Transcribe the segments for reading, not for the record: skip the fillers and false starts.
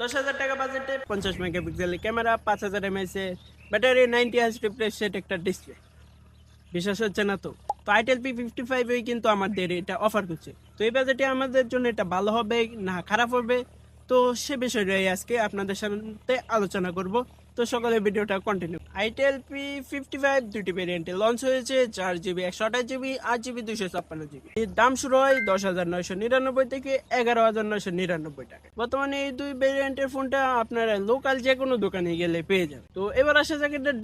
10,000 টাকা বাজেটে 50 মেগাপিক্সেলের ক্যামেরা, 5000 এমএএইচ এর ব্যাটারি, 90 হার্জ রিফ্রেশ রেট, একটা ডিসপ্লে। বিশ্বাস হচ্ছে না তো? তো আইটেল P55 কিন্তু আমাদের এটা অফার করছে। তো এই বাজেটে আমাদের জন্য এটা ভালো হবে না খারাপ হবে, তো সে বিষয়টাই আজকে আপনাদের সাথে আলোচনা করব। তো সকালে ভিডিওটা কন্টিনিউ। আইটেল P55 দুটি ভেরিয়েন্টে লঞ্চ হয়েছে, 4GB 128GB, 8GB 256GB। এর দাম শুরু হয় 10,999 থেকে 11,999 টাকা। বর্তমানে এই দুই ভেরিয়েন্টের ফোনটা আপনারা লোকাল যে কোনো দোকানে গেলে পেয়ে যাবেন। তো এবার আসা যাক এটার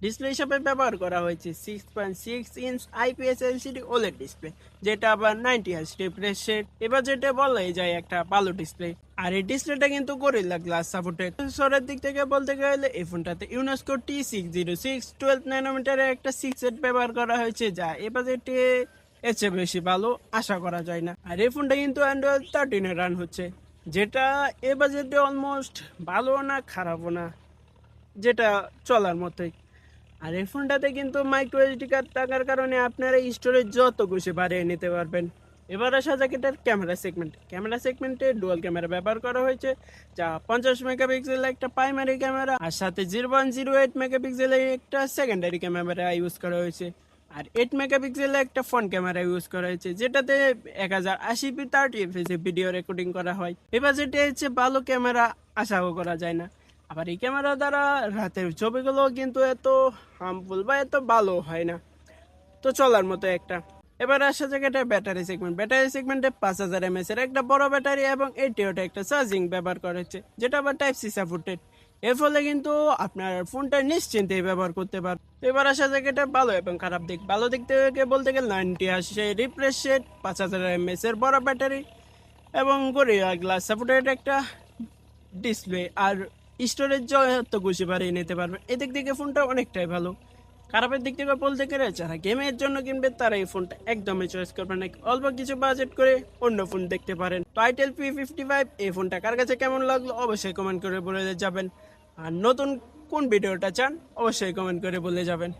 ডিসপ্লে হিসাবে ব্যবহার করা হয়েছে 6.6 inch IPS LCD OLED display, যেটা আবার 90 হার্জ রিফ্রেশ রেট। এবার যেটা বলাই যায় একটা ভালো ডিসপ্লে। আর এই ডিসপ্লেটা কিন্তু গরিলা গ্লাস সাপোর্টেড। প্রসেসরের দিক থেকে বলতে গেলে এই ফোনটাতে ইউনেস্কো T606 12 ন্যানোমিটারের একটা চিপসেট ব্যবহার করা হয়েছে, যা এ বাজেটে এর চেয়ে বেশি ভালো আশা করা যায় না। আর এই ফোনটা কিন্তু অ্যান্ড্রয়েড 13 রান হচ্ছে, যেটা এ বাজেটে অলমোস্ট ভালো না খারাপও না, যেটা চলার মতোই। আর এই ফোনটাতে কিন্তু মাইক্রো এসডি কার্ড থাকার কারণে আপনারা স্টোরেজ যত খুশি বাড়িয়ে নিতে পারবেন। এবার আসা যাক এটার ক্যামেরা সেগমেন্টে ডুয়াল ক্যামেরা ব্যবহার করা হয়েছে, যা 50 মেগাপিক্সেলের একটা প্রাইমারি ক্যামেরা আর সাথে 0.08 মেগাপিক্সেলের একটা সেকেন্ডারি ক্যামেরা ইউজ করা হয়েছে। আর 8 মেগাপিক্সেলের একটা ফ্রন্ট ক্যামেরা ইউজ করা হয়েছে, যেটাতে 1080p 30fps ভিডিও রেকর্ডিং করা হয়। এবার যেটা হচ্ছে ভালো ক্যামেরা আশাও করা যায় না। আবার এই ক্যামেরা দ্বারা রাতের ছবিগুলো কিন্তু এত হার্মফুল বা এত ভালো হয় না, তো চলার মতো একটা। এবার আসা যাক এটা ব্যাটারি সেগমেন্টে 5000 এমএএইচ এর একটা বড় ব্যাটারি এবং 80 ওয়াট একটা চার্জিং ব্যবহার করা হচ্ছে, যেটা আবার টাইপ সি সাপোর্টেড। এর ফলে কিন্তু আপনার ফোনটা নিশ্চিন্তে ব্যবহার করতে পারবেন। তো এবার আসা যাক এটা ভালো এবং খারাপ দিক। ভালো দিক থেকে বলতে গেলে 90 হার্জ রিফ্রেশ রেট, 5000 এমএএইচ এর বড় ব্যাটারি এবং গরিলা গ্লাস সাপোর্টেড একটা ডিসপ্লে, আর স্টোরেজ যত খুশি বাড়িয়ে নিতে পারবেন। এদিক থেকে ফোনটা অনেকটাই ভালো। খারাপের দিক থেকে বলতে গেলে যারা গেমের জন্য কিনবে তারা এই ফোনটা একদমই চয়েস করবেন না, অল্প কিছু বাজেট করে অন্য ফোন দেখতে পারেন। তো আইটেল P55 এই ফোনটা কার কাছে কেমন লাগলো অবশ্যই কমেন্ট করে বলে যাবেন। আর নতুন কোন ভিডিওটা চান অবশ্যই কমেন্ট করে বলে যাবেন।